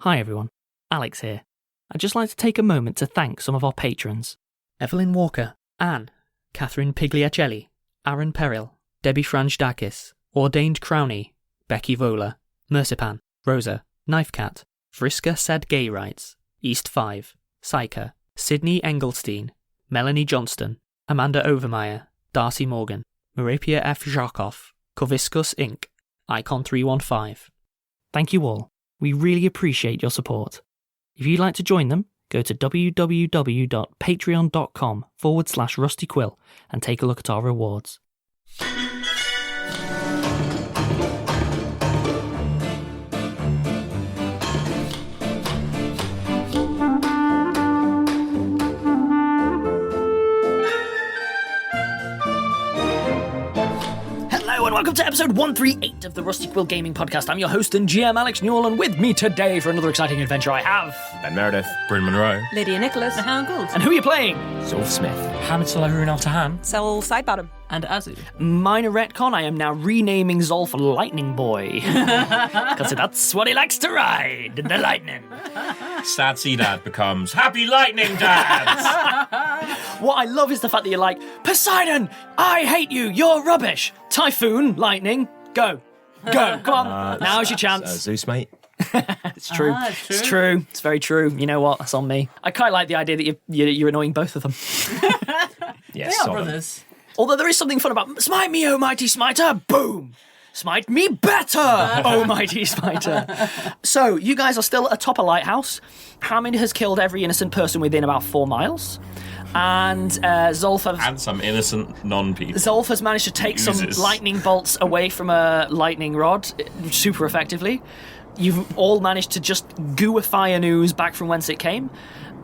Hi everyone, Alex here. I'd just like to take a moment to thank some of our patrons. Evelyn Walker, Anne, Katharine Pigliacelli, Aaron Perill, Debbie Frangedakis, OrdainedCrownie, Becky Voller, Mersipan, Rosa, KnifeCat, Vriska Said Gay Rights, East 5, Saika, Sydney Engelstein, Melanie Johnston, Amanda Overmyer, Darcy Morgan, Merapia F. Zharkoff, Corviscus Inc., Icon 315. Thank you all. We really appreciate your support. If you'd like to join them, go to www.patreon.com/Rusty Quill and take a look at our rewards. Hello and welcome to episode 138 of the Rusty Quill Gaming Podcast. I'm your host and GM Alex Newell, and with me today for another exciting adventure I have Ben Meredith, Bryn Monroe, Lydia Nicholas, and Helen Gould. And who are you playing? Zolf Smith, Hamid Altahan, Cell Sidebottom, and Azu. Minor retcon, I am now renaming Zolf Lightning Boy. Because that's what he likes to ride, the lightning. Sad Sea Dad becomes Happy Lightning Dad. What I love is the fact that you're like, Poseidon, I hate you, you're rubbish. Typhoon, lightning, go. Go, come on, now's your chance. Zeus, mate. It's true. It's true. It's very true. You know what? That's on me. I quite like the idea that you're annoying both of them. They Yes, are brothers. Although there is something fun about smite me, oh mighty smiter, boom! Smite me better, oh mighty smiter. So, you guys are still atop a lighthouse. Hamid has killed every innocent person within about 4 miles. And Zolf and some innocent non-people. Zolf has managed to take some lightning bolts away from a lightning rod super effectively. You've all managed to just goo a fire news back from whence it came.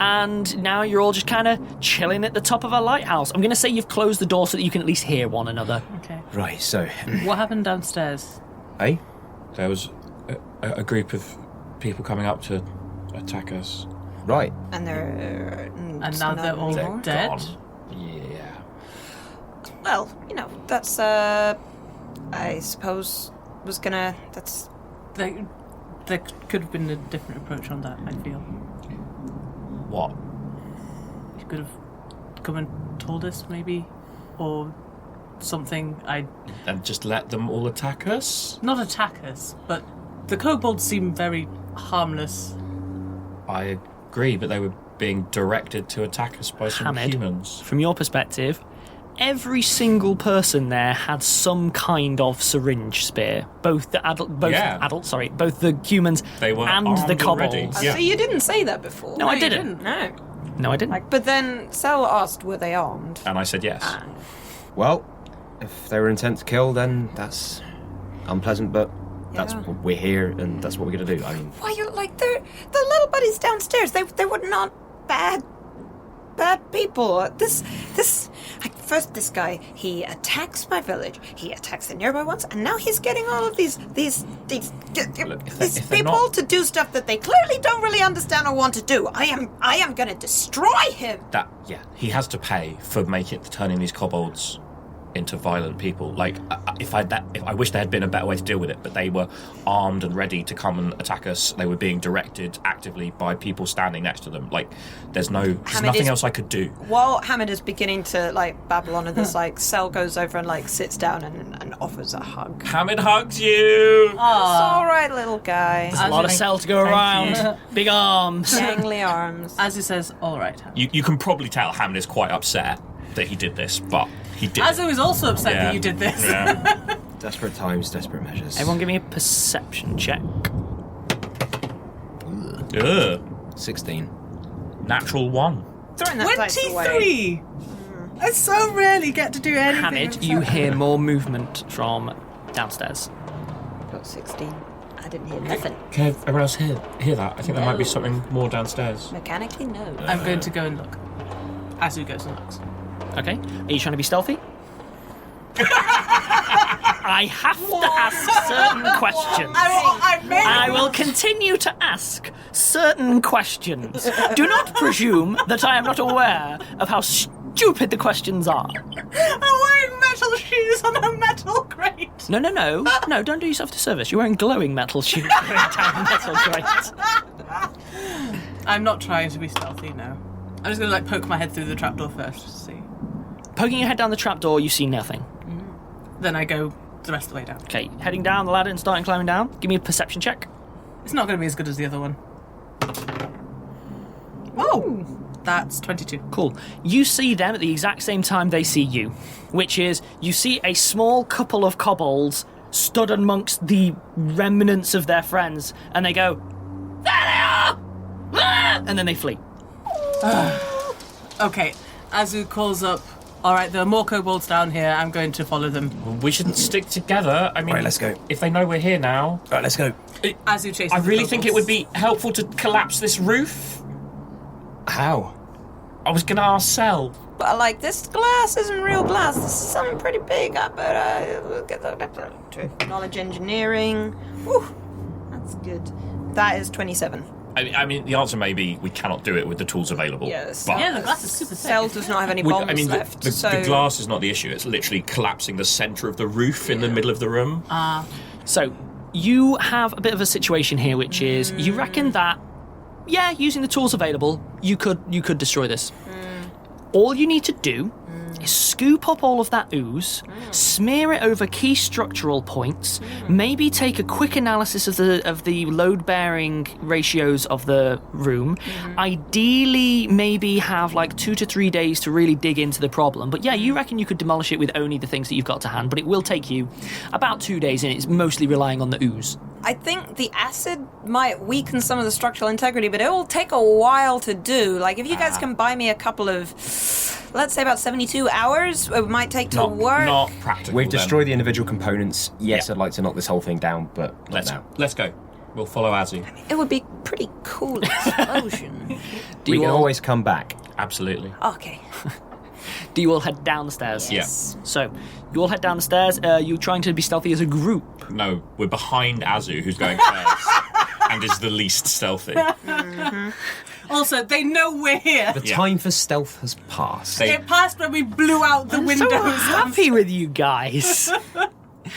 And now you're all just kind of chilling at the top of a lighthouse. I'm going to say you've closed the door so that you can at least hear one another. Okay. Right, so... What happened downstairs? Eh? There was a group of people coming up to attack us. Right. and they're And now they're all anymore. dead? Gone. Yeah. Well, you know, that's I suppose was gonna. That's There could have been a different approach on that, I feel. What? You could have come and told us, maybe? Or something. And just let them all attack us? Not attack us, but the kobolds seem very harmless. I agree, but they were being directed to attack us by some Hamid, humans. from your perspective, every single person there had some kind of syringe spear. Both the both the humans They were and armed the kobolds. already. So Yeah. you didn't say that before. No, I you didn't. No. No, I didn't. But then Cell asked, were they armed? And I said yes. Well, if they were intent to kill, then that's unpleasant, but that's Yeah. what we're here, and that's what we're going to do. I mean... Why, you're like, the little buddies downstairs, they were not bad people. First this guy, he attacks my village, he attacks the nearby ones, and now he's getting all of these if they're people not- to do stuff that they clearly don't really understand or want to do. I am gonna destroy him. He has to pay for turning these kobolds into violent people. Like, I wish there had been a better way to deal with it, but they were armed and ready to come and attack us. They were being directed actively by people standing next to them. Like, there's nothing else I could do. While Hamid is beginning to babble on of this, Cell goes over and sits down and offers a hug. Hamid hugs you! It's all right, little guy. There's a lot of cell to go around. Big arms. Gangly arms. As he says, all right. You can probably tell Hamid is quite upset that he did this, but he did. Azu is also upset that you did this. Yeah. Desperate times, desperate measures. Everyone give me a perception check. Ugh. 16. Natural 1. Throwing that dice away. 23! I so rarely get to do anything. Hamid, you hear more movement from downstairs. Got 16. I didn't hear nothing. Can everyone else hear that? I think there might be something more downstairs. Mechanically, no. I'm going to go and look. Azu goes and looks. Okay. Are you trying to be stealthy? I have to ask certain questions. I will continue to ask certain questions. Do not presume that I am not aware of how stupid the questions are. I'm wearing metal shoes on a metal crate. No, don't do yourself a disservice. You're wearing glowing metal shoes going down a metal crate. I'm not trying to be stealthy, no. I'm just going to poke my head through the trapdoor first to see. Poking your head down the trapdoor, you see nothing. Then I go the rest of the way down. Okay, heading down the ladder and starting climbing down. Give me a perception check. It's not going to be as good as the other one. Oh! That's 22. Cool. You see them at the exact same time they see you, which is you see a small couple of kobolds stood amongst the remnants of their friends, and they go, "There they are!" And then they flee. Okay, Azu calls up, alright, there are more kobolds down here, I'm going to follow them. We shouldn't stick together. I mean, Right, let's go. If they know we're here now. Right, let's go. Azu chases I the really think it kobolds. would be helpful to collapse this roof. How? I was going to ask Sel. But like, this glass isn't real glass. This is something pretty big. But get that knowledge engineering. Whew, that's good. That is 27. I mean, the answer may be we cannot do it with the tools available. Yes. But Yeah, the glass is super thick. Cell does not have any bombs I mean, left. the so glass is not the issue. It's literally collapsing the centre of the roof in the middle of the room. So, you have a bit of a situation here, which is you reckon that, yeah, using the tools available, you could destroy this. All you need to do is scoop up all of that ooze, smear it over key structural points, maybe take a quick analysis of the load-bearing ratios of the room. Ideally, maybe have like 2 to 3 days to really dig into the problem. But yeah, you reckon you could demolish it with only the things that you've got to hand, but it will take you about 2 days, and it's mostly relying on the ooze. I think the acid might weaken some of the structural integrity, but it will take a while to do. Like, if you guys can buy me a couple of, let's say about 72 hours, it might take to work. Not practical. We've then. destroyed the individual components. Yes, I'd like to knock this whole thing down, but not now. Let's go. We'll follow Azu. It would be pretty cool explosion. We can always come back. Absolutely. Okay. Do you all head down the stairs? Yes. So, you all head down the stairs. You're trying to be stealthy as a group. No, we're behind Azu, who's going first, and is the least stealthy. Also, they know we're here. The time for stealth has passed. It passed when we blew out the windows. So happy with you guys.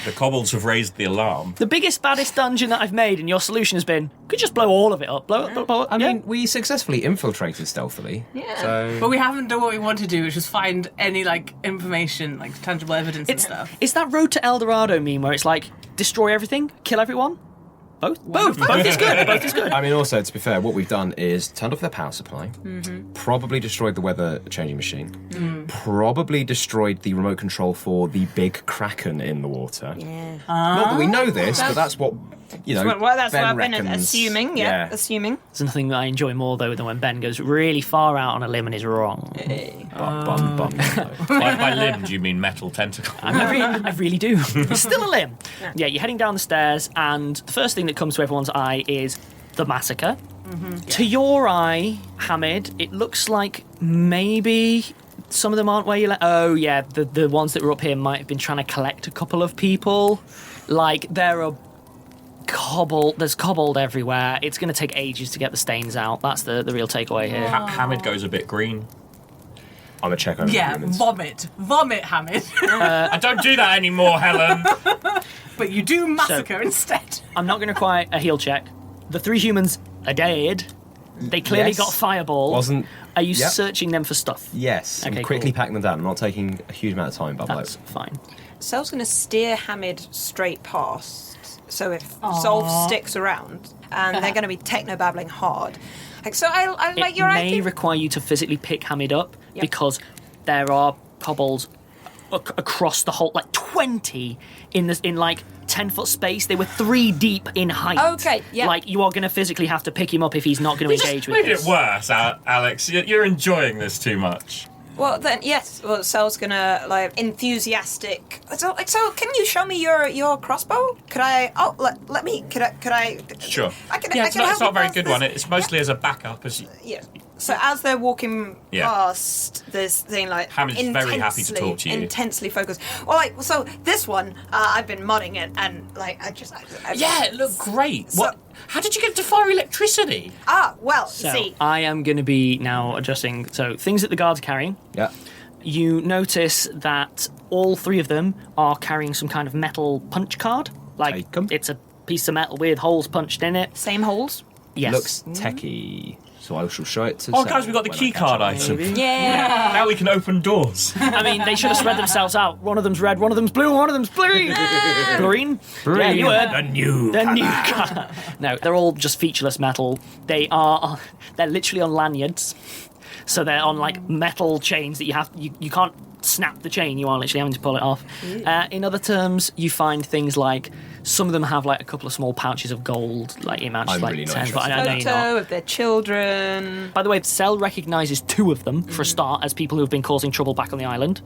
The kobolds have raised the alarm. The biggest, baddest dungeon that I've made, and your solution has been, could just blow all of it up. Blow it, blow it. I mean, we successfully infiltrated stealthily. Yeah. So But we haven't done what we want to do, which is find any, information, tangible evidence and stuff. It's that Road to El Dorado meme where it's like, destroy everything, kill everyone. Both is good. Both is good. I mean, also, to be fair, what we've done is turned off their power supply, probably destroyed the weather changing machine, probably destroyed the remote control for the big kraken in the water. Yeah. Not that we know this, but that's what, Well, that's Ben what I've been reckons. assuming. Yeah, assuming. There's nothing that I enjoy more, though, than when Ben goes really far out on a limb and is wrong. Bum, bum, bum. By limb, do you mean metal tentacle? I really do. It's still a limb. Yeah, you're heading down the stairs, and the first thing that comes to everyone's eye is the massacre. To your eye, Hamid, it looks like maybe some of them aren't where you let. Oh, yeah, the ones that were up here might have been trying to collect a couple of people. Like, there are there's kobold everywhere. It's going to take ages to get the stains out. That's the real takeaway here. Hamid goes a bit green. I'm a check over the humans. Vomit, Hamid. I don't do that anymore, Helen. But you do massacre instead. I'm not going to require a heal check. The 3 humans are dead. They clearly Yes. got fireballed. Are you Yep. searching them for stuff? Yes, Okay, I'm quickly cool. packing them down. I'm not taking a huge amount of time, but That's fine. Cell's going to steer Hamid straight past. So if Zolf sticks around, and they're going to be techno-babbling hard. So I like It your may idea. require you to physically pick Hamid up Yep. because there are kobolds across the whole, 20 in 10-foot space. They were 3 deep in height. Okay, yeah. You are going to physically have to pick him up if he's not going to engage with Made this. it worse, Alex. You're enjoying this too much. Well, then, yes. Well, Cell's going to, enthusiastic. So, can you show me your crossbow? Could I... Oh, let me... Could I... Sure. I can It's help not a you very pass good this. one. It's mostly as a backup. Yeah. So as they're walking Yeah. past this thing, Hamid's very happy to talk to you. Intensely focused. Well, so this one, I've been modding it, and I just Yeah, it looked great. So- What? How did you get to fire electricity? So, see. I am going to be now adjusting. So, things that the guards are carrying. yeah. You notice that all 3 of them are carrying some kind of metal punch card. Take 'em. It's a piece of metal with holes punched in it. Same holes. Yes. Looks techie. So I shall show it to Oh, Sel guys, we got the when I key catch card up. item. Yeah. Now we can open doors. I mean, they should have spread themselves out. One of them's red, one of them's blue, one of them's blue. Green? Yeah, you heard. The new The new colour. colour. No, they're all just featureless metal. They're literally on lanyards. So they're on like metal chains that you can't snap the chain, you are literally having to pull it off. In other terms, you find things like some of them have like a couple of small pouches of gold, like it amounts I'm to like really not 10, but I know you're not. Photo of their children. By the way, Sel recognises 2 of them, for a start, as people who have been causing trouble back on the island.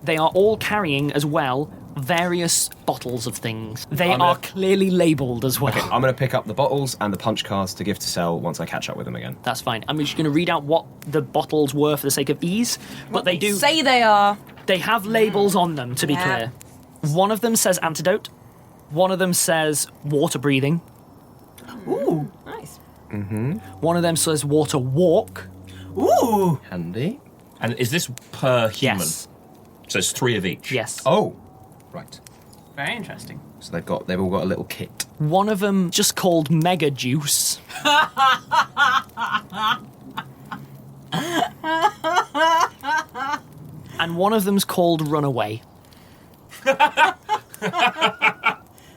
They are all carrying, as well, various bottles of things. They are clearly labelled as well. Okay, I'm going to pick up the bottles and the punch cards to give to Sel once I catch up with them again. That's fine. I'm just going to read out what the bottles were for the sake of ease. But they do. Say they are. They have labels on them, to be clear. One of them says antidote. One of them says water breathing. Ooh. Nice. One of them says water walk. Ooh. Handy. And is this per human? Yes. So it's 3 of each. Yes. Oh, right. Very interesting. So they've all got a little kit. One of them just called Mega Juice. And one of them's called Runaway.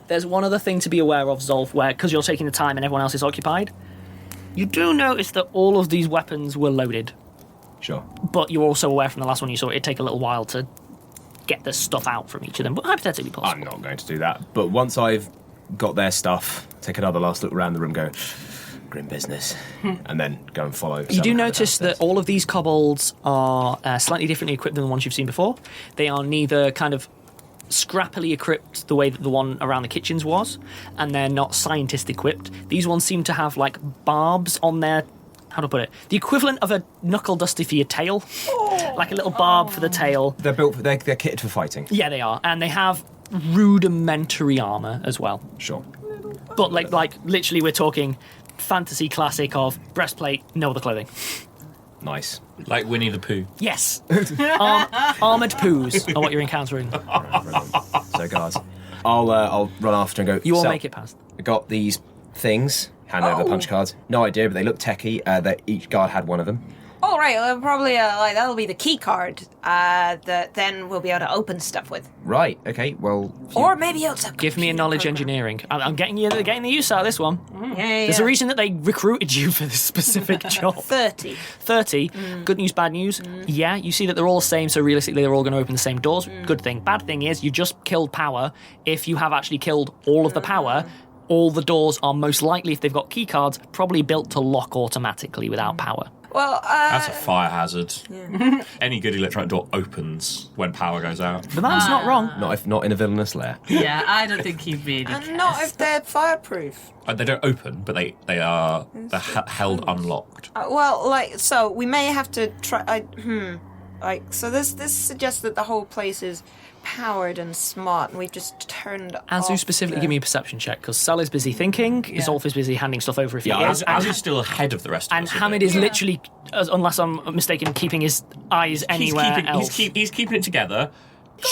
There's one other thing to be aware of, Zolf, where, because you're taking the time and everyone else is occupied, you do notice that all of these weapons were loaded. Sure. But you're also aware from the last one you saw it'd take a little while to get the stuff out from each of them, but hypothetically possible. I'm not going to do that. But once I've got their stuff, take another last look around the room, go, grim business, and then go and follow. You do notice that all of these kobolds are slightly differently equipped than the ones you've seen before. They are neither kind of scrappily equipped the way that the one around the kitchens was, and they're not scientist equipped. These ones seem to have like barbs on their, how to put it, the equivalent of a knuckle duster for your tail, like a little barb for the tail. They're they're kitted for fighting. Yeah, they are, and they have rudimentary armor as well. Sure. But like literally, we're talking fantasy classic of breastplate, no other clothing. Nice. Like Winnie the Pooh. Yes, armored poos are what you're encountering. Brilliant. So, guys, I'll run after and go. You all "Sel, make it past. I got these things. Hand over the punch cards. No idea, but they look techie. That each guard had one of them. All right, well, probably like that'll be the key card. That then we'll be able to open stuff with, Right. Okay. Well. or maybe also Give me a knowledge engineering. I'm getting the use out of this one. Yeah, There's a reason that they recruited you for this specific job. 30. 30. Good news, bad news. Yeah, you see that they're all the same, so realistically they're all going to open the same doors. Good thing. Bad thing is you just killed power. If you have actually killed all of the power, all the doors are most likely, if they've got key cards, probably built to lock automatically without power. Well, That's a fire hazard. Any good electronic door opens when power goes out. The man's not wrong. Not if not in a villainous lair. Yeah, I don't think he really cares. and not if they're fireproof. They don't open, but they're held unlocked. Well, like, so we may have to try. Like, so this suggests that the whole place is powered and smart, and we've just turned Azu, off specifically give me a perception check, because Sal is busy thinking, Zolf is busy handing stuff over if he is. Azu's still ahead of the rest of And us. Hamid is literally, unless I'm mistaken, keeping his eyes anywhere else. He's keeping it together.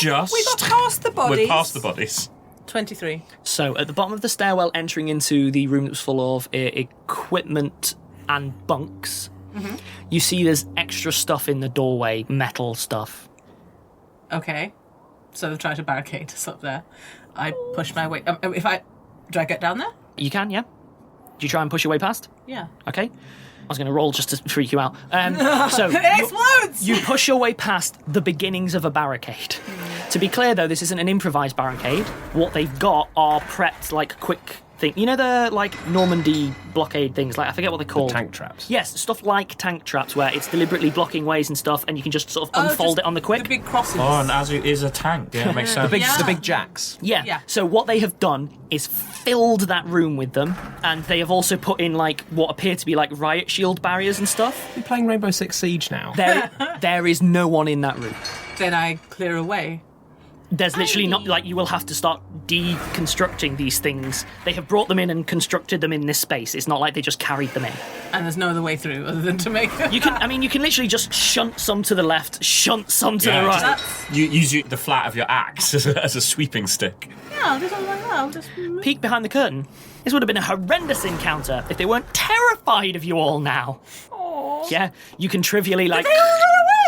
Just We got past the bodies. We're past the bodies. 23. So at the bottom of the stairwell, entering into the room that was full of equipment and bunks, you see there's extra stuff in the doorway, metal stuff. Okay. So they've tried to barricade us up there. I push my way. Do I get down there? You can, yeah. Do you try and push your way past? Yeah. Okay. I was going to roll just to freak you out. So It explodes! you push your way past the beginnings of a barricade. To be clear, though, this isn't an improvised barricade. What they've got are prepped, like, quick thing. You know the, like, Normandy blockade things? Like, I forget what they're called. Tank traps. Yes, stuff like tank traps, where it's deliberately blocking ways and stuff, and you can just sort of unfold just it on the quick. The big crosses. Oh, and Azu is a tank. Yeah, it makes sense. The big jacks. Yeah. So what they have done is filled that room with them, and they have also put in, like, what appear to be, like, riot shield barriers and stuff. You're playing Rainbow Six Siege now. There is no one in that room. Then I clear away. There's literally not, like, you will have to start deconstructing these things. They have brought them in and constructed them in this space. It's not like they just carried them in. And there's no other way through other than to make You can literally just shunt some to the left, shunt some to the Yeah, right. That's... You use the flat of your axe as a sweeping stick. Yeah, I'll do something like that. I'll just... Peek behind the curtain. This would have been a horrendous encounter if they weren't terrified of you all now. Aww. Yeah, you can trivially like.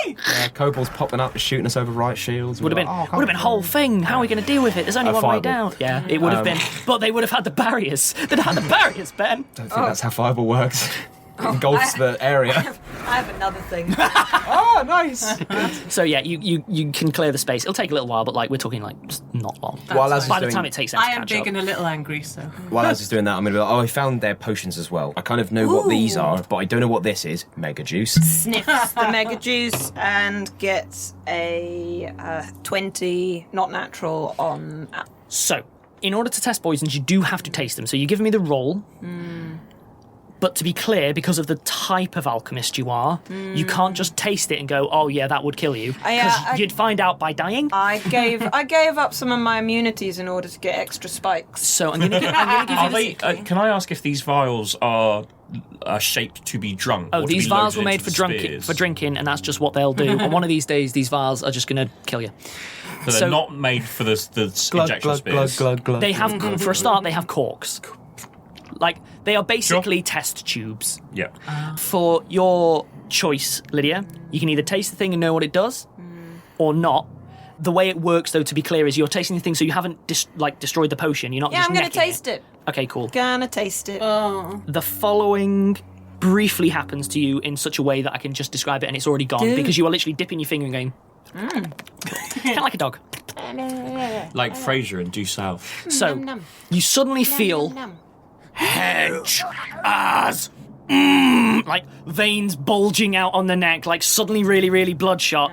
Yeah, Kobold's popping up, shooting us over right shields. Would have been a whole thing. How are we going to deal with it? There's only one way down. Yeah, it would have been. But they would have had the barriers. They'd have had the barriers, Ben. Don't think that's how fireball works. It engulfs the area. I have another thing. Oh, nice. So yeah, you can clear the space. It'll take a little while, but like we're talking like just not long. By the time it takes them to I am catch big up. and a little angry, so. While I was doing that, I'm going to be like, I found their potions as well. I kind of know what these are, but I don't know what this is. Mega juice. Sniffs the mega juice and gets a 20, not natural, on. So, in order to test poisons, you do have to taste them. So you give me the roll. But to be clear, because of the type of alchemist you are, you can't just taste it and go, oh yeah, that would kill you. Because you'd find out by dying. I gave up some of my immunities in order to get extra spikes. So I'm going to give you Can I ask if these vials are shaped to be drunk? Oh, or to these be vials loaded were made into for the spears? drinking, and that's just what they'll do. And one of these days, these vials are just going to kill you. So they're not made for the injection spears. They have, for a start, they have corks. Like, they are basically test tubes. Yeah. For your choice, Lydia, you can either taste the thing and know what it does, or not. The way it works, though, to be clear, is you're tasting the thing, so you haven't destroyed the potion. You're not just I'm going to necking taste it. Okay, cool. Gonna taste it. The following briefly happens to you in such a way that I can just describe it, and it's already gone, because you are literally dipping your finger and going, kind of like a dog. Like Frasier and Due South. So, you suddenly feel hedge as like veins bulging out on the neck, like suddenly really, really bloodshot,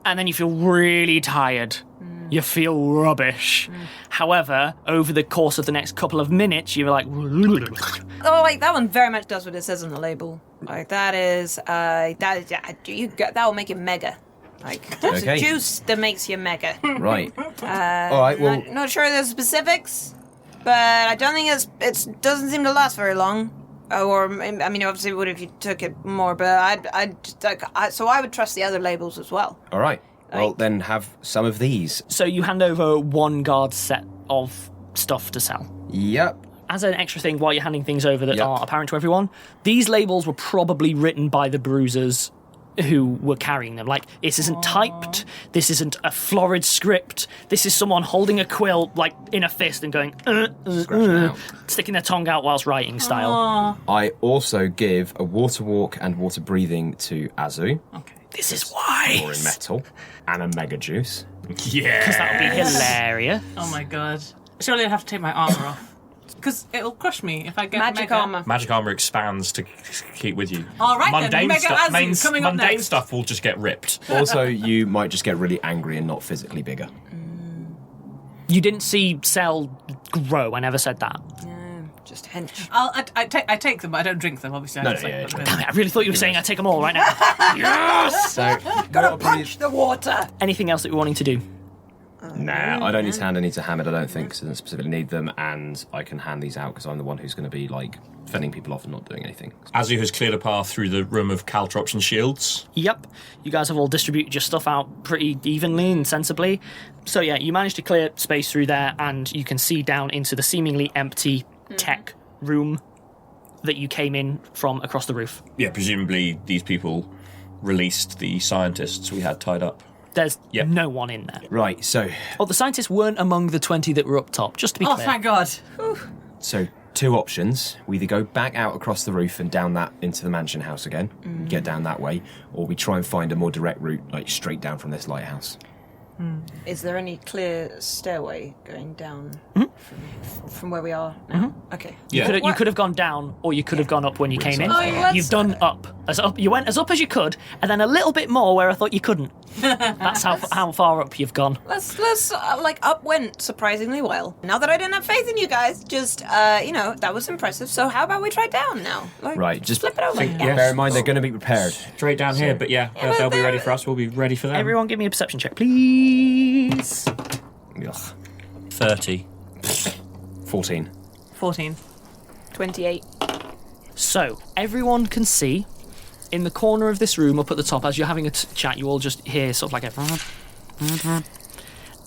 and then you feel really tired. You feel rubbish. However, over the course of the next couple of minutes, you're like, Oh, like that one very much does what it says on the label. Like that will make it mega. Like it's a juice that makes you mega. Right. All right. Well, Not sure of the specifics, but I don't think it doesn't seem to last very long. Or I mean, obviously it would if you took it more, but so I would trust the other labels as well. all right. Well, then have some of these. so you hand over one guard set of stuff to sell. Yep. As an extra thing, while you're handing things over that Yep. are apparent to everyone, these labels were probably written by the bruisers who were carrying them. Like, this isn't typed, this isn't a florid script, this is someone holding a quill, like, in a fist and going, out. sticking their tongue out whilst writing style. I also give a water walk and water breathing to Azu, Okay. This is or why. in metal, and a mega juice. Yeah. Because that would be hilarious. Oh my god. Surely I'd have to take my armour off. Because it'll crush me if I get Magic mega. armor. Magic armor expands to keep with you. All right then, Mundane Mega stuff, Azu coming up mundane next. stuff will just get ripped. Also, you might just get really angry and not physically bigger. You didn't see Cell grow, I never said that. Just hench. I take them, but I don't drink them, obviously. No, I just, yeah, put yeah. them Damn in. it, I really thought you were saying I'd take them all right now. Yes! So, Gotta punch the water. Anything else that we're wanting to do? nah, I don't need to hand any to Hamid, I don't think, because I don't specifically need them, and I can hand these out because I'm the one who's going to be, like, fending people off and not doing anything. Azu has cleared a path through the room of caltrops and shields. Yep, you guys have all distributed your stuff out pretty evenly and sensibly. So yeah, you managed to clear space through there, and you can see down into the seemingly empty tech room that you came in from across the roof. Yeah, presumably these people released the scientists we had tied up. There's Yep. no one in there. Right, so Oh, the scientists weren't among the 20 that were up top, just to be Oh, clear. thank God. two options. We either go back out across the roof and down that into the mansion house again, get down that way, or we try and find a more direct route, like straight down from this lighthouse. Is there any clear stairway going down from where we are now? Okay. Yeah. You could have gone down, or you could have gone up when you came in. Oh, let's- You've done up. You went as up as you could, and then a little bit more where I thought you couldn't. That's how far up you've gone. Let's up went surprisingly well. Now that I didn't have faith in you guys, just that was impressive. So how about we try down now? Like, Right, just flip it over. bear in mind they're going to be prepared. Straight down here, but yeah, they'll be ready for us. We'll be ready for them. Everyone give me a perception check, please. Ugh. 30. 14. 14. 28. So, everyone can see, in the corner of this room up at the top, as you're having a chat, you all just hear sort of like a...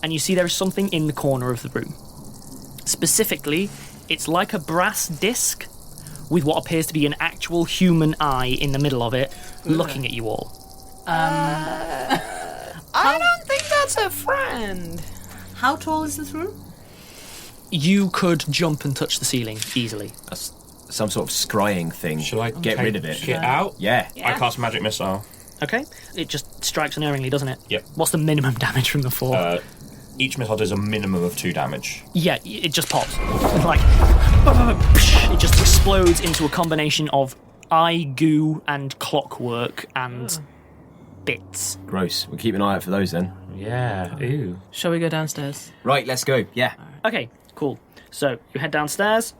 And you see there is something in the corner of the room. Specifically, It's like a brass disc with what appears to be an actual human eye in the middle of it, looking at you all. I don't think that's a friend. How tall is this room? You could jump and touch the ceiling easily. That's some sort of scrying thing. Shall I get rid of it? Get out? Yeah. I cast magic missile. Okay, it just strikes unerringly, doesn't it? Yep. What's the minimum damage from the 4? Each missile does a minimum of 2 damage. Yeah, it just pops. Like, it just explodes into a combination of eye goo and clockwork and bits. Gross. We'll keep an eye out for those then. Yeah. Ooh. Shall we go downstairs? Right, let's go. Yeah. Okay, cool. So you head downstairs,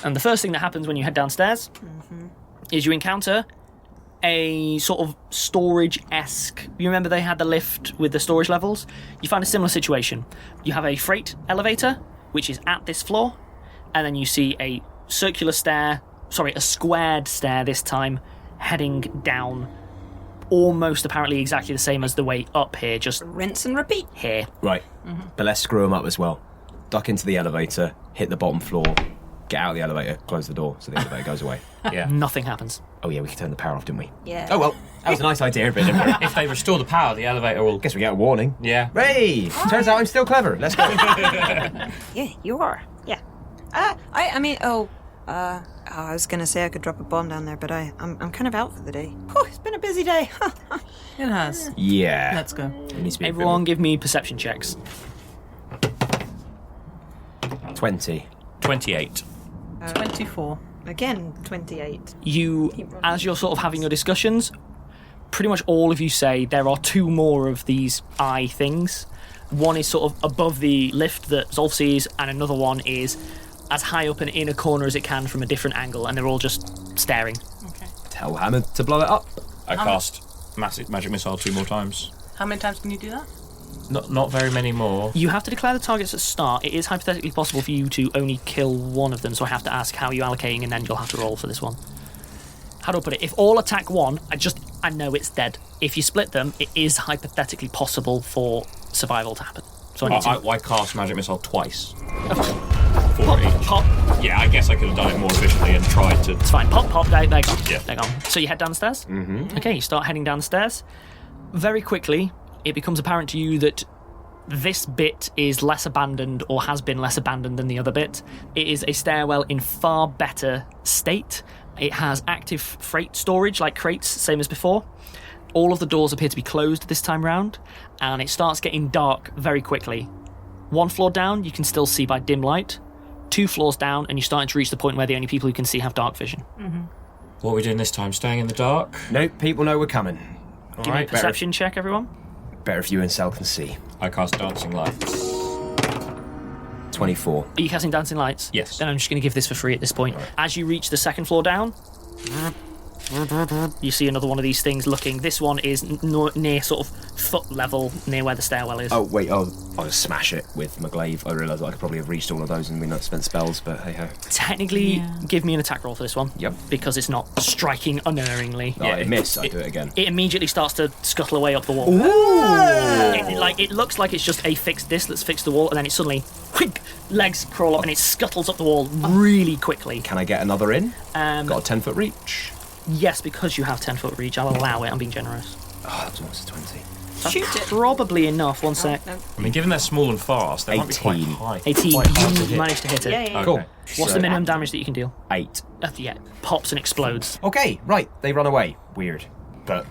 and the first thing that happens when you head downstairs is you encounter a sort of storage-esque... You remember they had the lift with the storage levels? You find a similar situation. You have a freight elevator, which is at this floor, and then you see a circular stair, a squared stair this time, heading down, almost apparently exactly the same as the way up here, just Rinse and repeat. here. Right. But let's screw them up as well. Duck into the elevator, hit the bottom floor, get out of the elevator, close the door so the elevator goes away. Yeah. Nothing happens. Oh yeah, we could turn the power off, didn't we? Yeah. Oh well, that was a nice idea, but If they restore the power, the elevator will... guess we get a warning. Yeah. Hey! Turns out I'm still clever. Let's go. Yeah, you are. Yeah. I was gonna say I could drop a bomb down there, but I'm kind of out for the day. Oh, it's been a busy day. It has. Yeah. Let's go. It needs to be Everyone give me perception checks. 20. 28. 24. Again, 28. As you're sort of having your discussions, pretty much all of you say there are 2 more of these eye things. One is sort of above the lift that Zolf sees, and another one is as high up and in a corner as it can from a different angle, and they're all just staring. Okay. Tell Hamid to blow it up. I cast magic missile 2 more times. How many times can you do that? Not very many more. You have to declare the targets at start. It is hypothetically possible for you to only kill one of them, so I have to ask how you're allocating, and then you'll have to roll for this one. How do I put it? If all attack one, I know it's dead. If you split them, it is hypothetically possible for survival to happen. So I cast magic missile twice. 4 each. Pop. Yeah, I guess I could have done it more efficiently and tried to... It's fine. Pop, they're gone. Yeah. They're gone. So you head down the stairs? Mm-hmm. Okay, you start heading down the stairs. Very quickly, it becomes apparent to you that this bit is less abandoned, or has been less abandoned than the other bit. It is a stairwell in far better state. It has active freight storage, like crates, same as before. All of the doors appear to be closed this time round, and it starts getting dark very quickly. 1 floor down, you can still see by dim light. 2 floors down, and you're starting to reach the point where the only people who can see have dark vision. Mm-hmm. What are we doing this time? Staying in the dark? Nope, people know we're coming. Give me a perception check, everyone. Better if you and Sel can see. I cast dancing lights. 24. Are you casting dancing lights? Yes. Then I'm just going to give this for free at this point. Right. As you reach the 2nd floor down, you see another one of these things looking. This one is near sort of foot level, near where the stairwell is. Oh, wait, I'll just smash it with my glaive. I realise I could probably have reached all of those and we not spent spells, but hey-ho. Technically, give me an attack roll for this one. Yep. Because it's not striking unerringly. Oh, yeah, I miss, I do it again. It immediately starts to scuttle away up the wall. Ooh! It looks like it's just a fixed disc that's fixed the wall, and then it suddenly, legs crawl up and it scuttles up the wall really quickly. Can I get another in? Got a 10-foot reach. Yes, because you have 10-foot reach, I'll allow it. I'm being generous. Oh, that was almost a 20. Shoot it. Probably enough. One sec. No. I mean, given they're small and fast, they might be quite 18. high. 18. Quite hard to You hit. managed to hit it. Yeah. Cool. What's the minimum damage that you can deal? 8. Yeah, pops and explodes. Okay, right, they run away. Weird. But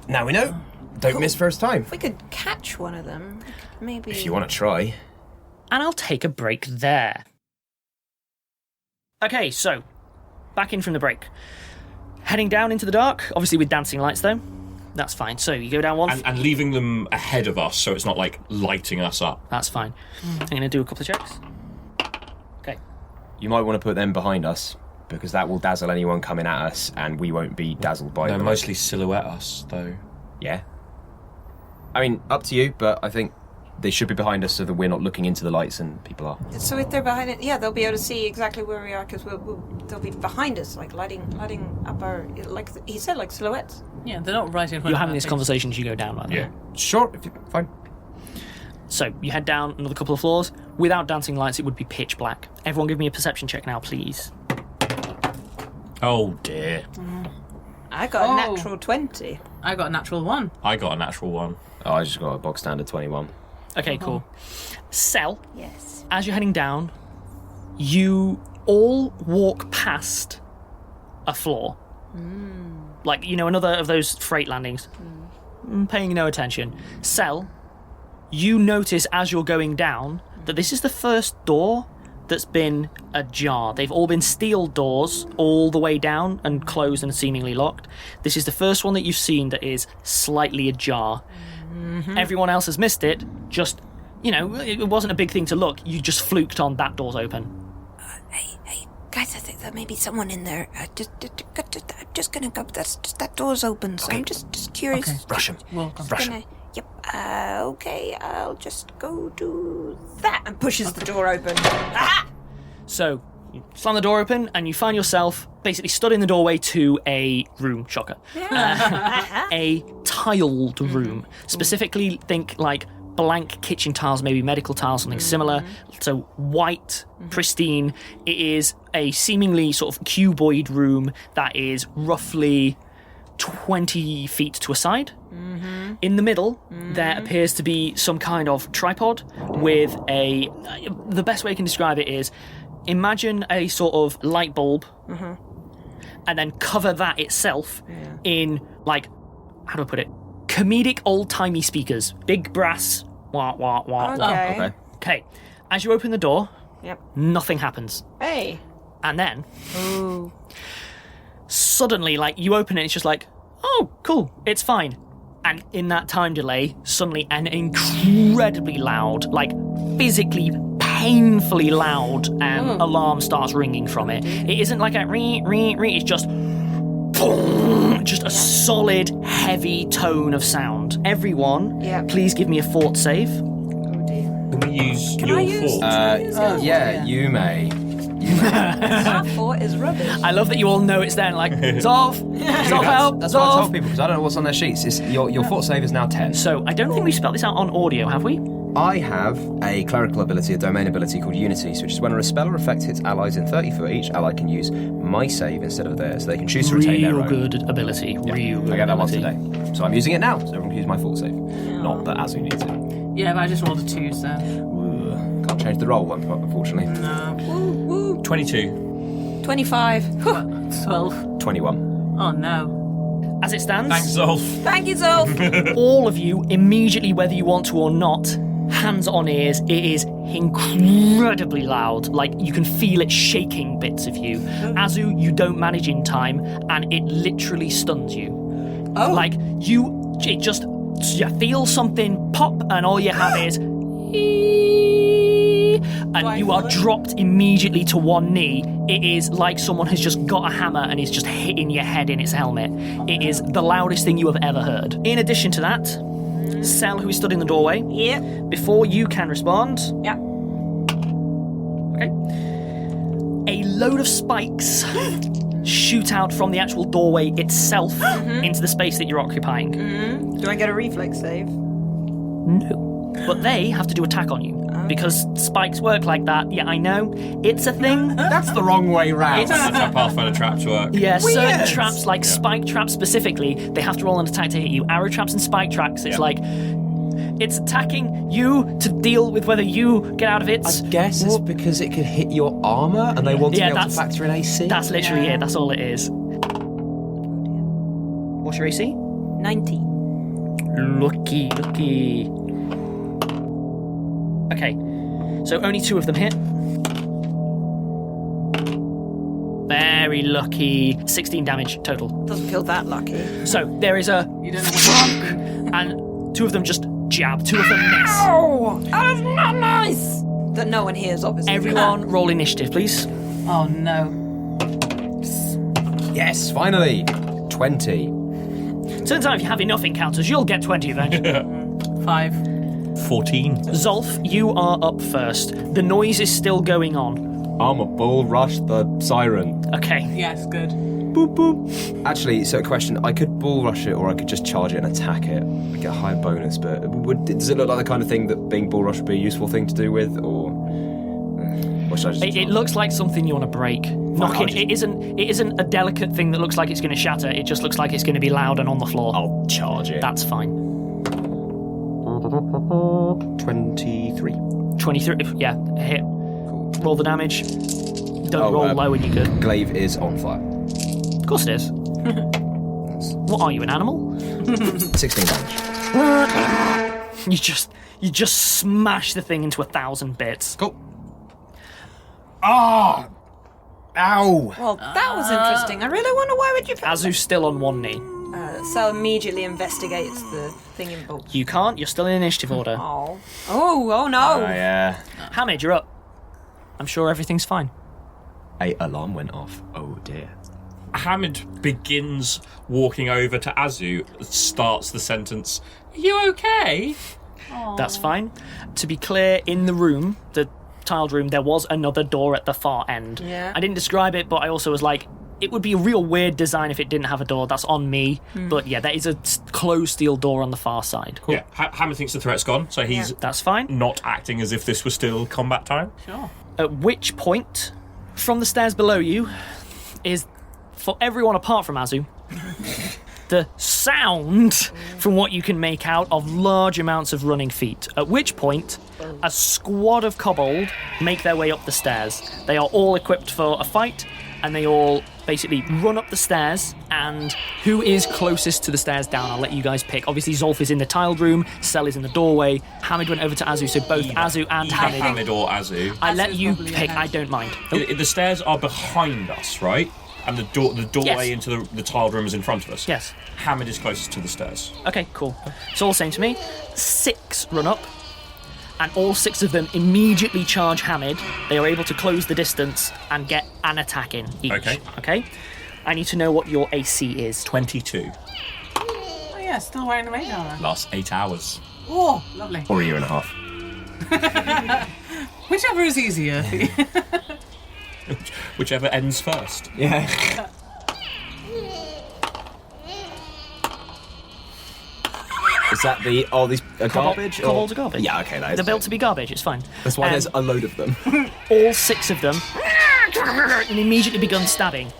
now we know. Don't miss first time. If we could catch one of them, maybe. If you want to try. And I'll take a break there. Okay, so, back in from the break. Heading down into the dark, obviously with dancing lights though. That's fine. So you go down one... And leaving them ahead of us so it's not, like, lighting us up. That's fine. I'm going to do a couple of checks. Okay. You might want to put them behind us, because that will dazzle anyone coming at us, and we won't be dazzled by They'll them. mostly silhouette us, though. Yeah. I mean, up to you, but I think they should be behind us so that we're not looking into the lights and people are. So if they're behind it, yeah, they'll be able to see exactly where we are because they'll be behind us, like lighting up our, like he said, like silhouettes. Yeah, they're not right in front You're of having our this face. conversation as you go down, right? Yeah. Sure, fine. So you head down another couple of floors. Without dancing lights, it would be pitch black. Everyone give me a perception check now, please. Oh dear. I got a natural 20. I got a natural 1. I got a natural 1. Oh, I just got a box standard 21. Okay, cool. Cell, Yes. as you're heading down, you all walk past a floor. Like, another of those freight landings. Paying no attention. Cell, you notice as you're going down that this is the first door that's been ajar. They've all been steel doors all the way down and closed and seemingly locked. This is the first one that you've seen that is slightly ajar. Everyone else has missed it. Just, it wasn't a big thing to look. You just fluked on that door's open. Hey, guys, I think there may be someone in there. Just gonna go. That door's open, so I'm just curious. Okay. Rush him. Welcome. Rush him. Yep. Okay, I'll just go do that. And pushes the door open. Ah! So, you slam the door open and you find yourself basically stood in the doorway to a room. Shocker. A tiled room. Specifically, think like blank kitchen tiles, maybe medical tiles, something similar. So white, pristine. It is a seemingly sort of cuboid room that is roughly 20 feet to a side. In the middle, there appears to be some kind of tripod with the best way I can describe it is, imagine a sort of light bulb and then cover that itself in, like, how do I put it? Comedic old-timey speakers. Big brass. Wah, wah, wah, wah. Okay. Okay. As you open the door, Yep. nothing happens. Hey. And then, Ooh. suddenly, like, you open it, it's just like, oh, cool, it's fine. And in that time delay, suddenly an incredibly loud, like, physically, painfully loud alarm starts ringing from it. It isn't like a ring, it's just boom, just a solid, heavy tone of sound. Everyone, please give me a fort save. Can we use Can your I use- fort? Yeah, you may. Our fort is rubbish. I love that you all know it's there and like, Zolf, Zolf help, That's what I told Zolf. people, because I don't know what's on their sheets. Your fort save is now 10. So, I don't think we spelled this out on audio, have we? I have a clerical ability, a domain ability called Unity, which is when a spell or effect hits allies in 30 foot, each ally can use my save instead of theirs, so they can choose to retain their Real own. good ability, real good I get that once ability. a day. So I'm using it now, so everyone can use my fort save. Not that Azu needs it. Yeah, but I just rolled a 2, so... Can't change the roll, unfortunately. No. Woo, woo. 22. 25. 12. 21. Oh, no. As it stands, Thanks, Zolf. Thank you, Zolf. all of you, immediately, whether you want to or not, hands on ears, it is incredibly loud. Like, you can feel it shaking bits of you. Azu, you don't manage in time, and it literally stuns you. Oh. Like, you feel something pop, and all you have is... and you are dropped immediately to one knee. It is like someone has just got a hammer and is just hitting your head in its helmet. It is the loudest thing you have ever heard. In addition to that, Sel, who is stood in the doorway, Yep. before you can respond, Yep. okay, a load of spikes shoot out from the actual doorway itself into the space that you're occupying. Do I get a reflex save? No. But they have to do attack on you. Because spikes work like that. Yeah, I know. It's a thing. That's the wrong way round. That's how Pathfinder traps work. Yeah, certain traps, like spike traps specifically, they have to roll an attack to hit you. Arrow traps and spike traps, it's like, it's attacking you to deal with whether you get out of it. I guess it's because it could hit your armour and they want to be able to that's- factor in AC. That's literally it, that's all it is. What's your AC? 19. Lucky. Okay, so only 2 of them hit. Very lucky. 16 damage total. Doesn't feel that lucky. So there is a... You don't know what and 2 of them just jab, 2 of them miss. Oh, that's not nice. That no one hears, obviously. Everyone roll initiative, please. Oh, no. Yes, finally. 20. Turns out if you have enough encounters, you'll get 20 eventually. 5. 14. Zolf, you are up first. The noise is still going on. I'm a bull rush the siren. Okay. Yes, good. boop, boop. Actually, so a question. I could bull rush it or I could just charge it and attack it. I get a high bonus, but does it look like the kind of thing that being bull rush would be a useful thing to do with, or should I just It looks like something you want to break. It isn't a delicate thing that looks like it's going to shatter. It just looks like it's going to be loud and on the floor. I'll charge it. That's fine. 23. 23, yeah, hit. Cool. Roll the damage. Don't roll low and you're good. Glaive is on fire. Of course it is. What are you, an animal? 16 damage. You just smash the thing into 1,000 bits. Cool. Ah! Ow! Well, that was interesting. I really wonder why would you... Azu's still on one knee. So immediately investigates the thing in book. You can't, you're still in initiative order. Oh no! Oh, yeah. Hamid, you're up. I'm sure everything's fine. A alarm went off. Oh, dear. Hamid begins walking over to Azu, starts the sentence, "Are you okay?" That's fine. To be clear, in the room, the tiled room, there was another door at the far end. Yeah. I didn't describe it, but I also was like, it would be a real weird design if it didn't have a door. That's on me. But yeah, there is a closed steel door on the far side. Cool. Yeah, Hamid thinks the threat's gone, so he's That's fine. not acting as if this was still combat time. Sure. At which point, from the stairs below you, is, for everyone apart from Azu, the sound from what you can make out of large amounts of running feet. At which point, a squad of kobold make their way up the stairs. They are all equipped for a fight, and they all basically run up the stairs, and who is closest to the stairs down? I'll let you guys pick. Obviously, Zolf is in the tiled room, Sel is in the doorway, Hamid went over to Azu, so both Azu and Hamid. Hamid or Azu. I let you probably pick, ahead. I don't mind. The stairs are behind us, right? And the doorway Yes. into the tiled room is in front of us. Yes. Hamid is closest to the stairs. Okay, cool. It's all the same to me. 6 run up, and all 6 of them immediately charge Hamid. They are able to close the distance and get an attack in each. Okay? I need to know what your AC is. 22. Oh yeah, still wearing the mage armor. Last 8 hours. Oh, lovely. Or a year and a half. Whichever is easier. Whichever ends first. Yeah. Is that the... Oh, these are garbage? or- Kobolds are garbage. Yeah, okay, that is... They're built to be garbage, it's fine. That's why there's a load of them. All 6 of them and immediately begun stabbing.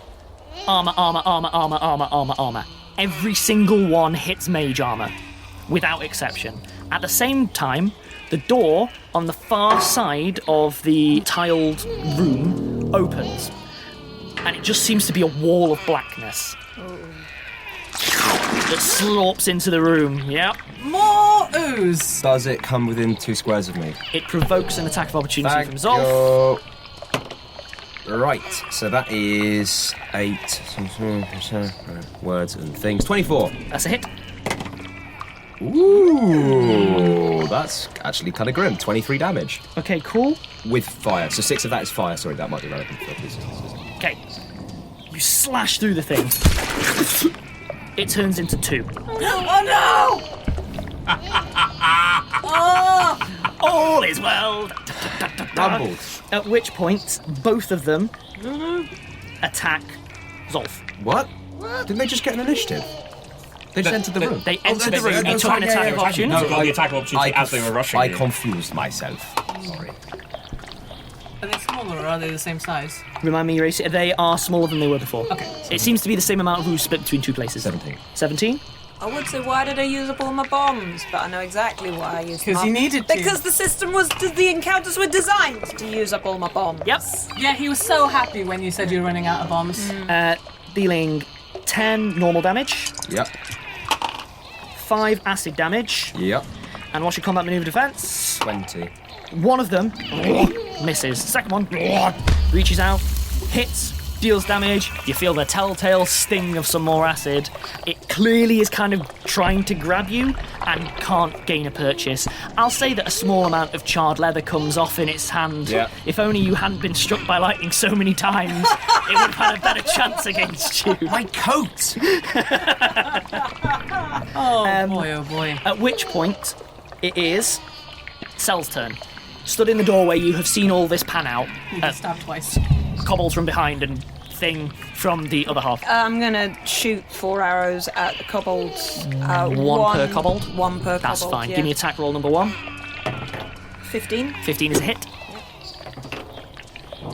Armour, armour, armour, armour, armour, armour, armour. Every single one hits mage armour, without exception. At the same time, the door on the far side of the tiled room opens, and it just seems to be a wall of blackness that slopes into the room. Yep. More ooze. Does it come within 2 squares of me? It provokes an attack of opportunity Thank from Zolf. you. Right, so that is 8 words and things. 24. That's a hit. Ooh, that's actually kind of grim. 23 damage Okay, cool. with fire. So 6 of that is fire. Sorry, that might be relevant for this. Okay. You slash through the thing. It turns into 2. Oh no! All is well. Rumbled. At which point, both of them attack Zolf. What? Didn't they just get an initiative? They just entered the room. They entered the room, they took an attack of opportunity. No, got the attack of opportunity as they were rushing I you. confused myself. Sorry. Are they smaller or are they the same size? Remind me, Race, they are smaller than they were before. Okay. It seems to be the same amount of ooze split between 2 places. 17. 17? I would say, why did I use up all my bombs? But I know exactly why I used them. 'Cause you up. needed to. Because the system was, the encounters were designed to use up all my bombs. Yep. Yeah, he was so happy when you said you were running out of bombs. Dealing 10 normal damage, Yep. 5 acid damage, Yep. and what's your combat maneuver defense? 20. One of them misses. Second one reaches out, hits, deals damage. You feel the telltale sting of some more acid. It clearly is kind of trying to grab you and can't gain a purchase. I'll say that a small amount of charred leather comes off in its hand. Yeah. If only you hadn't been struck by lightning so many times, it would have had a better chance against you. My coat! Oh boy, oh boy. At which point, it is Sel's turn. Stood in the doorway, you have seen all this pan out. You got stabbed twice. Kobolds from behind and thing from the other half. I'm going to shoot 4 arrows at the kobolds. One per kobold? One per kobold, That's fine. yeah. Give me attack roll number 1. 15. 15 is a hit.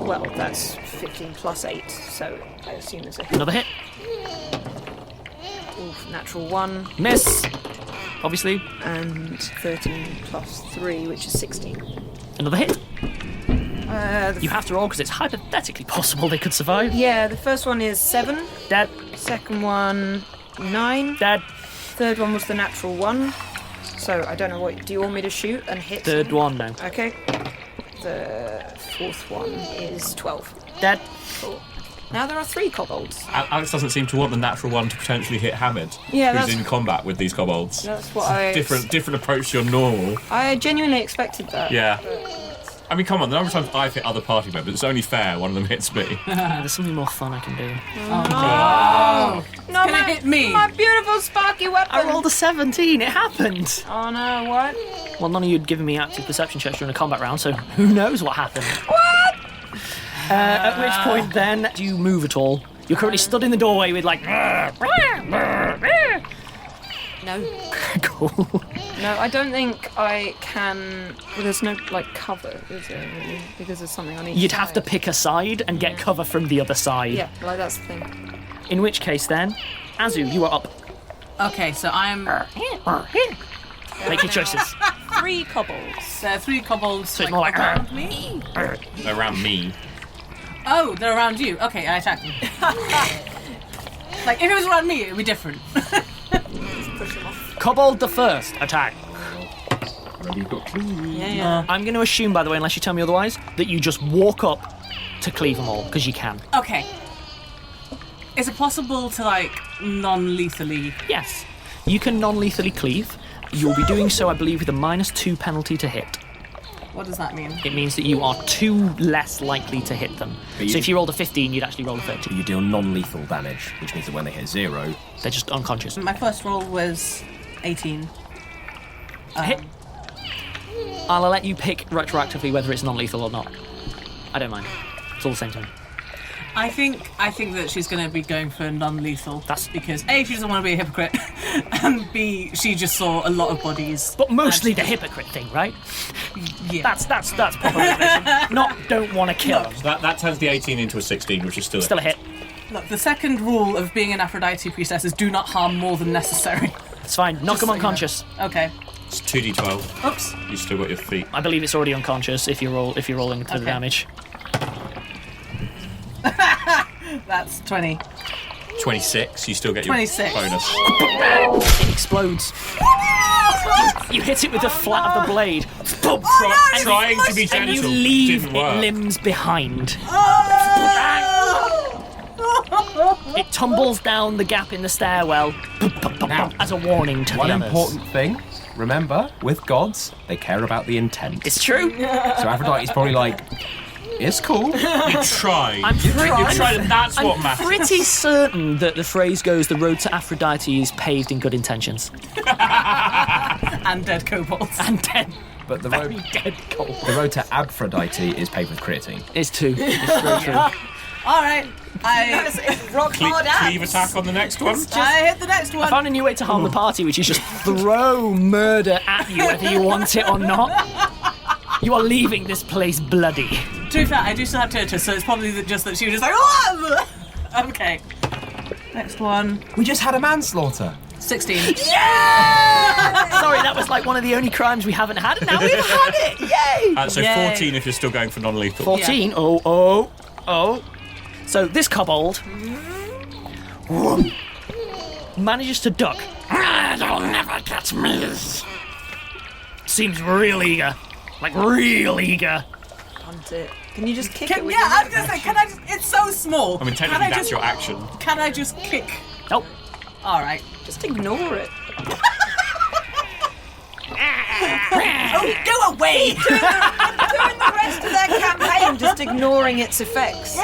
Well, that's 15 plus 8, so I assume it's a hit. Another hit. Oof, natural 1. Miss. Obviously. And 13 plus 3, which is 16. Another hit. You have to roll because it's hypothetically possible they could survive. Yeah, the first one is 7. Dead. Second one, 9. Dead. Third one was the natural 1. So I don't know what. Do you want me to shoot and hit? Third one, no. Okay. The fourth one is 12. Dead. Cool. Now there are 3 kobolds. Alex doesn't seem to want the natural one to potentially hit Hamid, Yeah, who's in combat with these kobolds. That's what I. Different approach to your normal. I genuinely expected that. Yeah. I mean, come on, the number of times I've hit other party members, it's only fair one of them hits me. There's something more fun I can do. Oh, No, gonna hit me. My beautiful sparky weapon. I rolled a 17. It happened. Oh no! What? Well, none of you had given me active perception checks during a combat round, so who knows what happened. What? At which point, then, do you move at all? You're currently stood in the doorway with, like... No. Cool. No, I don't think I can. Well, there's no cover, is there? Really? Because there's something on each You'd side. have to pick a side and get cover from the other side. Yeah, that's the thing. In which case, then, Azu, you are up. Okay, so I'm. Make your choices. 3 kobolds. There are 3 kobolds. So it's more like... around me. Around me. Oh, they're around you. Okay, I attack them. Like if it was around me, it would be different. Push them off. Kobold the first. Attack. Yeah. I'm going to assume, by the way, unless you tell me otherwise, that you just walk up to cleave them all, because you can. Okay. Is it possible to non-lethally? Yes. You can non-lethally cleave. You'll be doing so, I believe, with a -2 penalty to hit. What does that mean? It means that you are 2 less likely to hit them. But So if you rolled a 15, you'd actually roll a 13. You deal non-lethal damage, which means that when they hit 0... They're just unconscious. My first roll was 18. Hit. I'll let you pick retroactively whether it's non-lethal or not. I don't mind. It's all the same to me. I think that she's going to be going for non-lethal. That's- because A, she doesn't want to be a hypocrite, and B, she just saw a lot of bodies. But mostly the hypocrite thing, right? Yeah. That's proper motivation. Not don't want to kill them. That turns the 18 into a 16, which is still Still a hit. Look, the second rule of being an Aphrodite priestess is do not harm more than necessary. It's fine. Knock Just them so you know. unconscious. Okay. It's 2d12. Oops. You still got your feet. I believe it's already unconscious if you're rolling for the Okay. damage. That's 20. 26. You still get your 26. bonus. It explodes. You hit it with the flat of the blade. Boom. Trying to be And gentle you leave didn't it work. limbs behind. It tumbles down the gap in the stairwell as a warning to One the others. important thing, remember, with gods, they care about the intent. It's true. So Aphrodite's probably like, it's cool. You tried. You tried, and that's what matters. Pretty certain that the phrase goes, the road to Aphrodite is paved in good intentions. And dead kobolds. And dead, But the very road, dead cold. the road to Aphrodite is paved with creatine. It's true. It's very true. All right. I Rock hard Cleave attack on the next one. hit the next I one. found a new way to harm the party, which is just throw murder at you whether you want it or not. You are leaving this place bloody. To be fair, I do still have Turtus, so it's probably just that she was just like, oh! Okay. Next one. We just had a manslaughter. 16. Sorry, that was like one of the only crimes we haven't had, and now we've had it! Yay! So Yay. 14 if you're still going for non-lethal. 14. Oh. So this kobold manages to duck. You'll never catch me. Seems real eager. Like real eager. Hunt it. Can you just kick it with Yeah, your I was gonna say, can I just, it's so small. I mean, Can technically I that's just- your action. Can I just kick? Nope. Alright. Just ignore it. Oh, go away! During the rest of their campaign, just ignoring its effects.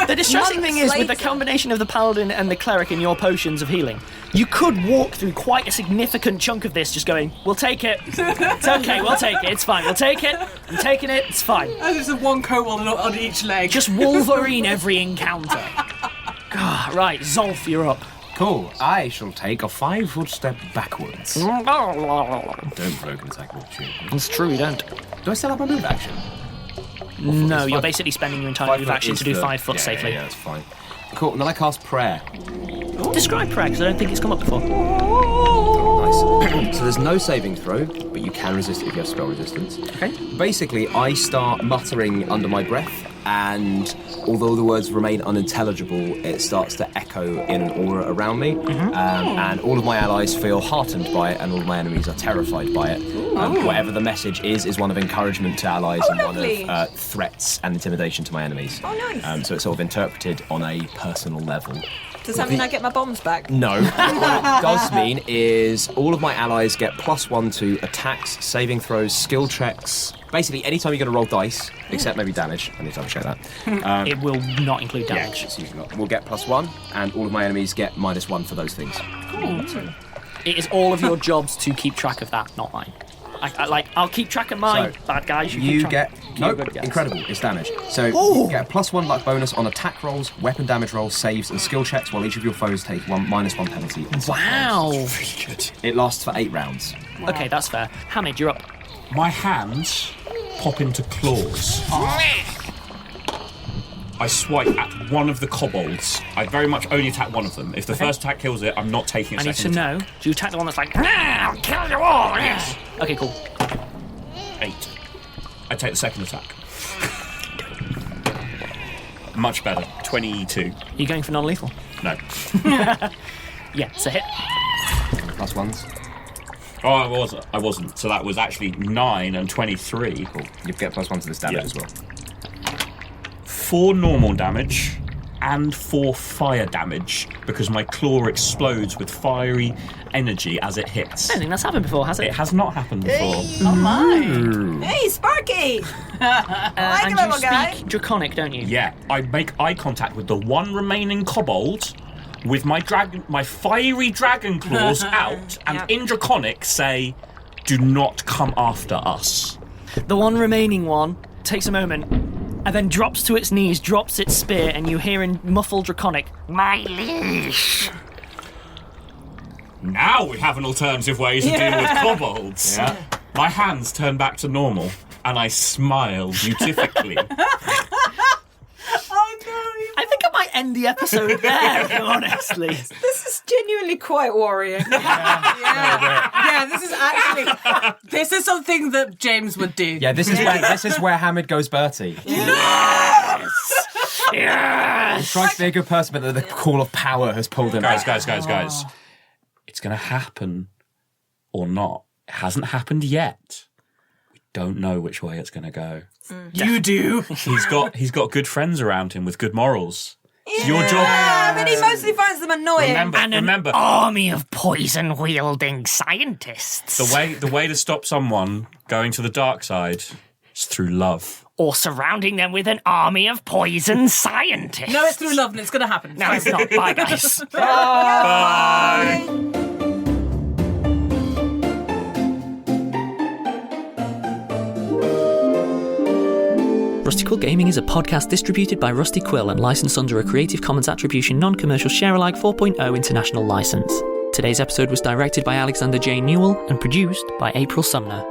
The distressing thing is, with the later. combination of the paladin and the cleric and your potions of healing, you could walk through quite a significant chunk of this just going, we'll take it. It's okay, we'll take it. It's fine. We'll take it. I'm taking it. It's fine. There's just one kobold on each leg. Just Wolverine every encounter. Right, Zolf, you're up. Cool. I shall take a 5-foot step backwards. Don't provoke an attack of opportunity. It's true, you don't. Do I still have my move action? No, you're basically spending your entire move action to do 5 foot yeah, safely. Yeah, that's fine. Cool, and then I cast Prayer. Describe prayer, because I don't think it's come up before. Nice. So there's no saving throw, but you can resist it if you have spell resistance. Okay. Basically, I start muttering under my breath, and although the words remain unintelligible, it starts to echo in an aura around me. And all of my allies feel heartened by it, and all of my enemies are terrified by it. Whatever the message is one of encouragement to allies and lovely. one of threats and intimidation to my enemies. Oh, nice. So it's sort of interpreted on a personal level. Does that mean I get my bombs back? No. What it does mean is all of my allies get +1 to attacks, saving throws, skill checks. Basically, anytime you're going to roll dice, except maybe damage. I need to double check that. It will not include damage. Yeah, it's usually not. We'll get +1, and all of my enemies get -1 for those things. Cool. It is all of your jobs to keep track of that, not mine. I'll keep track of mine, So, bad guys. You keep get... track. Nope, Good guys. incredible, it's damage. So you get a +1 luck bonus on attack rolls, weapon damage rolls, saves, and skill checks, while each of your foes take -1 penalty. On Wow. It lasts for 8 rounds. Okay, that's fair. Hamid, you're up. My hands pop into claws. I swipe at one of the kobolds. I very much only attack one of them. If the first attack kills it, I'm not taking a I need second to attack. know. Do you attack the one that's like, I'll kill you all? Yes. Okay, cool. 8. I take the second attack. Much better. 22. You going for non-lethal? No. Yeah, it's a hit. +1s. Oh, I wasn't. So that was actually 9 and 23. Cool. You get +1 to this damage Yeah. as well. 4 normal damage and 4 fire damage because my claw explodes with fiery energy as it hits. I don't think that's happened before, has it? It has not happened before. Oh my! Hey, Sparky! And little you guy. speak Draconic, don't you? Yeah, I make eye contact with the one remaining kobold with my fiery dragon claws out, and Yep. in Draconic say, "Do not come after us." The one remaining one takes a moment and then drops to its knees, drops its spear, and you hear in muffled Draconic, "My liege." Now we have an alternative way to deal with kobolds. Yeah. My hands turn back to normal, and I smile beatifically. Oh no! I think I might end the episode there, honestly. This is genuinely quite worrying. Yeah, this is something that James would do. Yeah, this is where Hamid goes Bertie. Yes! Tries to be a good person, but the call of power has pulled him Guys, back. guys. It's going to happen or not. It hasn't happened yet. We don't know which way it's going to go. You do. He's got good friends around him with good morals. It's your job. Yeah, but he mostly finds them annoying. Remember, Army of poison-wielding scientists. the way to stop someone going to the dark side is through love. Or surrounding them with an army of poison scientists. No, it's through love and it's going to happen. No, it's not. Bye, guys. Bye. Rusty Quill Gaming is a podcast distributed by Rusty Quill and licensed under a Creative Commons Attribution Non-Commercial Share-alike 4.0 international license. Today's episode was directed by Alexander J. Newell and produced by April Sumner.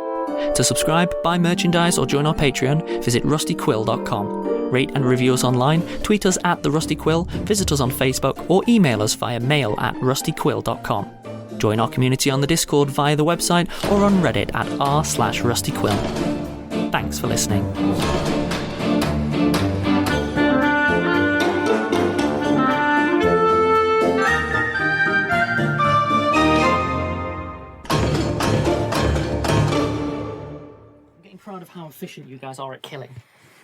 To subscribe, buy merchandise or join our Patreon, visit rustyquill.com. Rate and review us online, tweet us at The Rusty Quill, visit us on Facebook, or email us via mail@rustyquill.com. Join our community on the Discord via the website or on Reddit at r/rustyquill. Thanks for listening. Proud of how efficient you guys are at killing.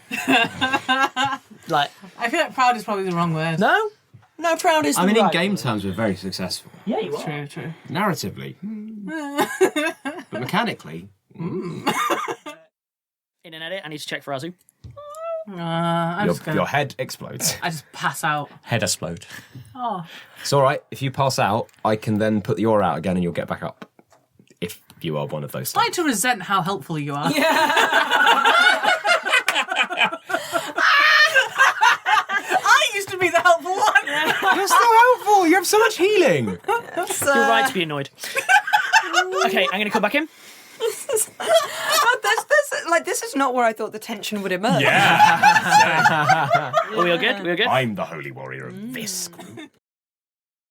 Like, I feel like proud is probably the wrong word. no, proud is. I mean, the in right game word. terms, we're very successful. Yeah, you are. True. Narratively. But mechanically. In an edit, I need to check for Azu. Your head explodes. I just pass out. Head explode. Oh. It's alright, if you pass out, I can then put the aura out again and you'll get back up. If you are one of those I like to resent how helpful you are. Yeah. I used to be the helpful one. You're so helpful. You have so much healing. You're right to be annoyed. Okay, I'm going to come back in. This is not where I thought the tension would emerge. Yeah. Are we all good? I'm the holy warrior of this group.